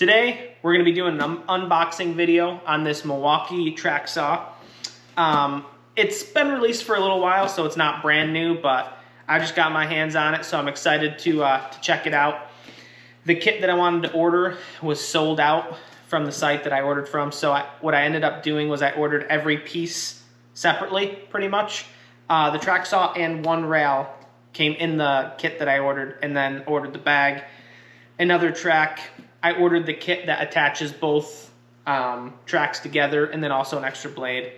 Today, we're going to be doing an unboxing video on this Milwaukee Track Saw. It's been released for a little while, so it's not brand new, but I just got my hands on it, so I'm excited to check it out. The kit that I wanted to order was sold out from the site that I ordered from, so what I ended up doing was I ordered every piece separately, pretty much. The track saw and one rail came in the kit that I ordered, and then ordered the bag. Another track, I ordered the kit that attaches both tracks together, and then also an extra blade.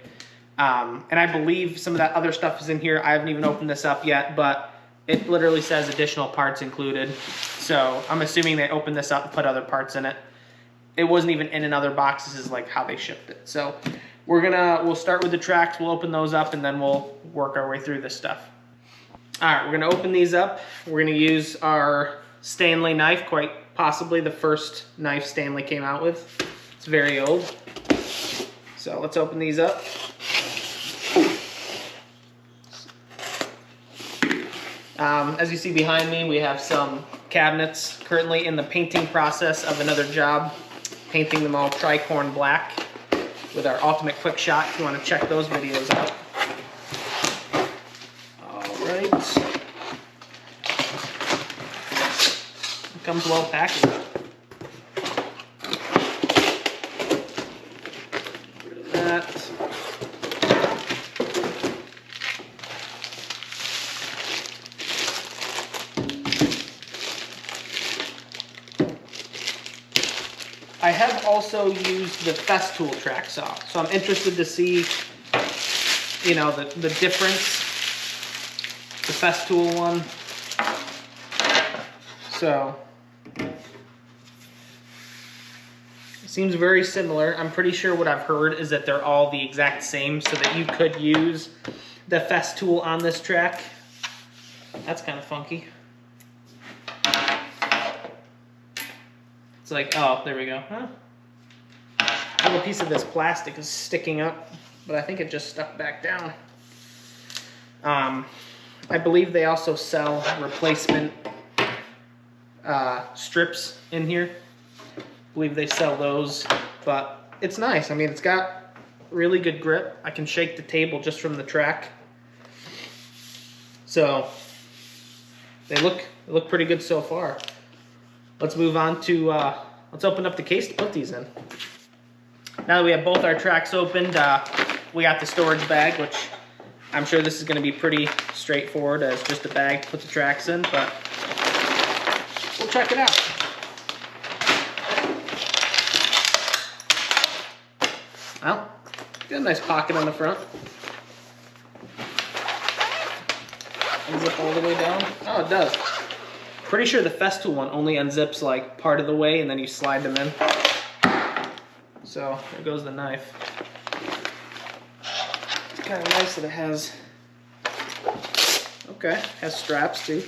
And I believe some of that other stuff is in here. I haven't even opened this up yet, but it literally says additional parts included. So I'm assuming they opened this up and put other parts in it. It wasn't even in another box. This is like how they shipped it. So we'll start with the tracks. We'll open those up, and then we'll work our way through this stuff. All right, we're gonna open these up. We're gonna use our Stanley knife, quite possibly the first knife Stanley came out with. It's very old. So let's open these up. As you see behind me, we have some cabinets currently in the painting process of another job, painting them all tricorn black with our ultimate quick shot if you want to check those videos out. All right. It comes well packaged. Get rid of that. I have also used the Festool track saw, so I'm interested to see, you know, the difference. The Festool one. So it seems very similar. I'm pretty sure what I've heard is that they're all the exact same, so that you could use the Festool on this track. That's kind of funky. It's like, oh, there we go. Huh? A little piece of this plastic is sticking up, but I think it just stuck back down. I believe they also sell replacement strips in here. I believe they sell those, but it's nice. I mean, it's got really good grip. I can shake the table just from the track. So they look pretty good so far. Let's move on to, let's open up the case to put these in. Now that we have both our tracks opened, we got the storage bag, which I'm sure this is going to be pretty straightforward as just a bag to put the tracks in, but we'll check it out. Well, got a nice pocket on the front. Unzip all the way down. Oh, it does. Pretty sure the Festool one only unzips like part of the way and then you slide them in. So there goes the knife. It's kind of nice that it has, okay, has straps too.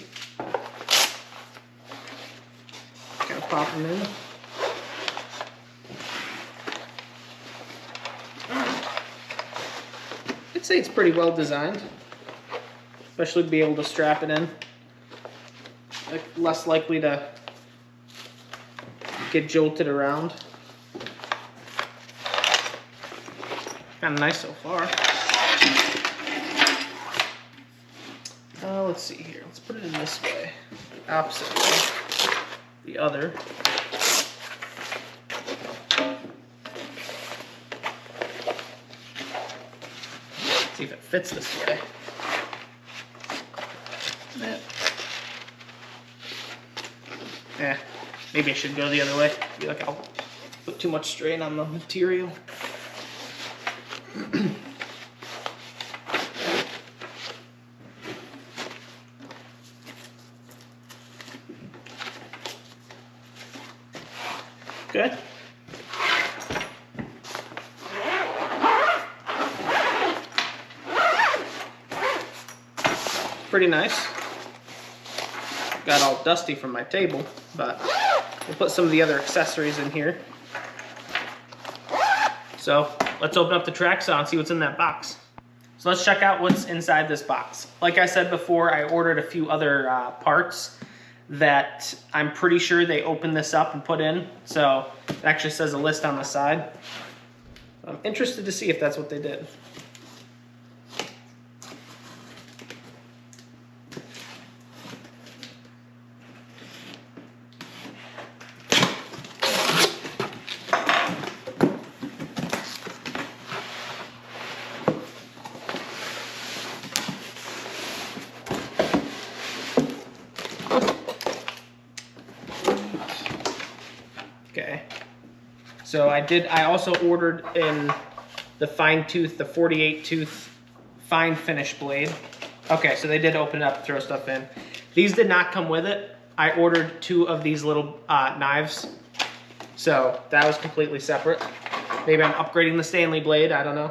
Kind of pop them in. I'd say it's pretty well designed, especially to be able to strap it in. Less likely to get jolted around. Kind of nice so far. Let's see here. Let's put it in this way. Opposite way. The other. See if it fits this way. Yeah, maybe I should go the other way. I feel like I'll put too much strain on the material. Good. Pretty nice. Got all dusty from my table, but we'll put some of the other accessories in here. So let's open up the track saw and see what's in that box. So let's check out what's inside this box. Like I said before, I ordered a few other parts. that I'm pretty sure they opened this up and put in. So it actually says a list on the side. I'm interested to see if that's what they did. Okay, so I also ordered in the fine tooth, the 48 tooth fine finish blade. Okay, so they did open it up and throw stuff in. These did not come with it. I ordered 2 of these little knives. So that was completely separate. Maybe I'm upgrading the Stanley blade, I don't know.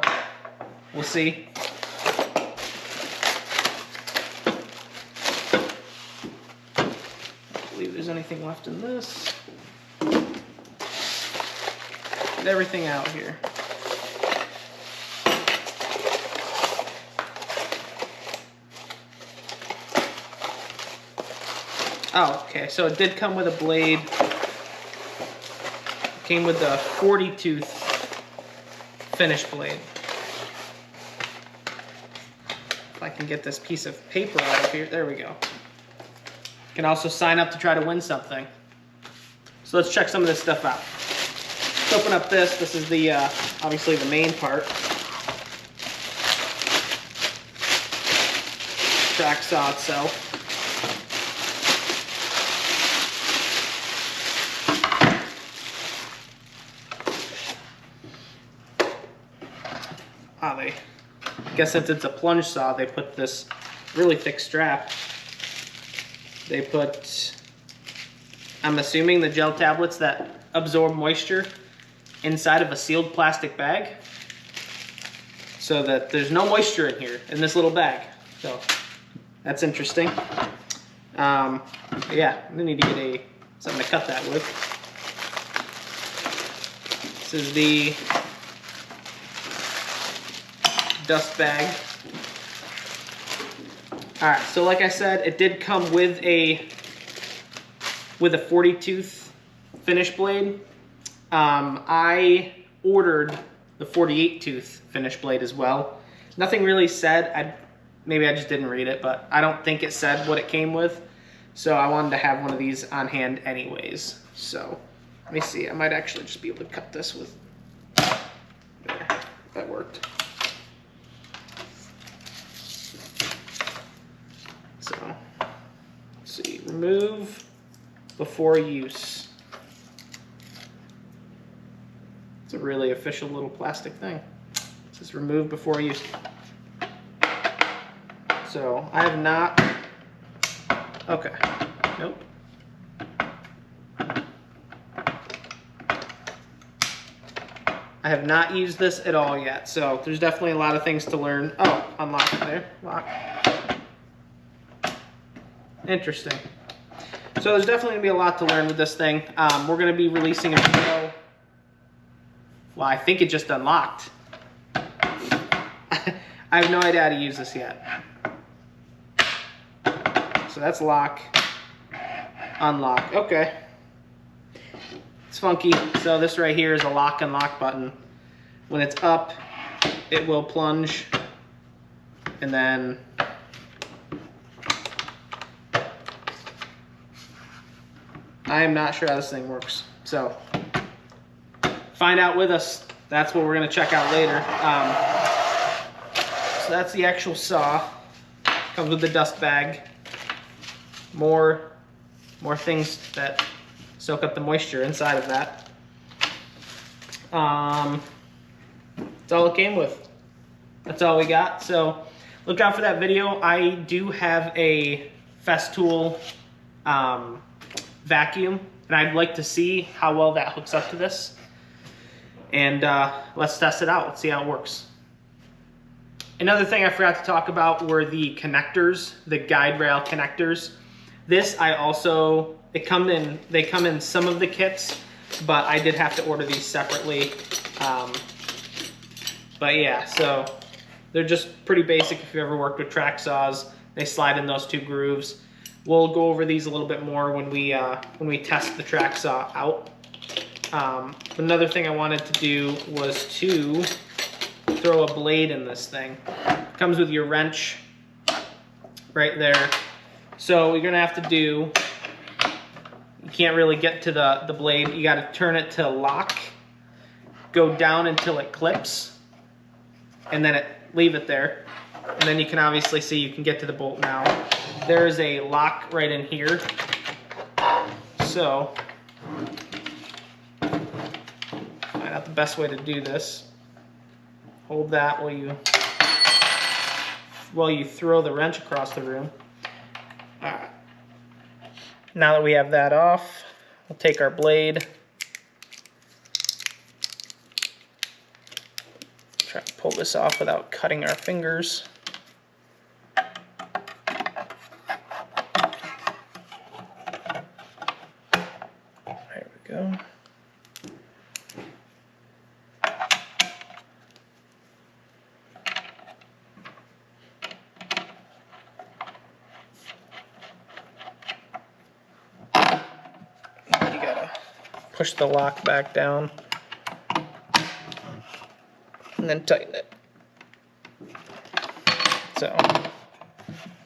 We'll see. I don't believe there's anything left in this. Get everything out here. Oh, okay, so it did come with a blade. It came with the 40 tooth finish blade. If I can get this piece of paper out of here, there we go. You can also sign up to try to win something. So let's check some of this stuff out. Let's open up this. This is the, obviously the main part. Track saw itself. I guess since it's a plunge saw, they put this really thick strap. They put, I'm assuming, the gel tablets that absorb moisture inside of a sealed plastic bag so that there's no moisture in here, in this little bag. So that's interesting. Yeah, I need to get something to cut that with. This is the dust bag. All right, so like I said, it did come with a 40 tooth finish blade. I ordered the 48 tooth finish blade as well. Nothing really said. Maybe I just didn't read it, but I don't think it said what it came with. So I wanted to have one of these on hand anyways. So let me see. I might actually just be able to cut this with. There, that worked. So, let's see, remove before use. It's a really official little plastic thing. It says remove before use. So, I have not, okay, nope. I have not used this at all yet, so there's definitely a lot of things to learn. Oh, unlock it there, lock. Interesting. So there's definitely going to be a lot to learn with this thing. We're going to be releasing a video. Well, I think it just unlocked. I have no idea how to use this yet. So that's lock, unlock. Okay. It's funky. So this right here is a lock unlock button. When it's up, it will plunge, and then I am not sure how this thing works. So find out with us. That's what we're going to check out later. So that's the actual saw. Comes with the dust bag. More things that soak up the moisture inside of that. That's all it came with. That's all we got. So look out for that video. I do have a Festool vacuum, and I'd like to see how well that hooks up to this. And let's test it out. Let's see how it works. Another thing I forgot to talk about were the connectors, the guide rail connectors. This they come in some of the kits, but I did have to order these separately. But yeah, so they're just pretty basic if you ever worked with track saws. They slide in those 2 grooves. we'll go over these a little bit more when we test the track saw out. Another thing I wanted to do was to throw a blade in this thing. It comes with your wrench right there. So what you're gonna have to do, you can't really get to the blade. You gotta turn it to lock, go down until it clips, and then leave it there. And then you can obviously see you can get to the bolt now. There is a lock right in here. So, find out the best way to do this. Hold that while you throw the wrench across the room. All right. Now that we have that off, we'll take our blade. Try to pull this off without cutting our fingers. There we go. You gotta push the lock back down and then tighten it. So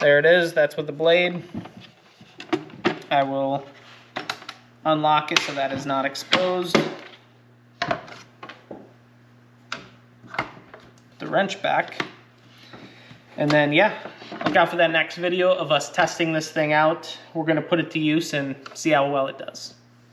there it is. That's with the blade. I will unlock it so that is not exposed. The wrench back. And then, yeah, look out for that next video of us testing this thing out. We're going to put it to use and see how well it does.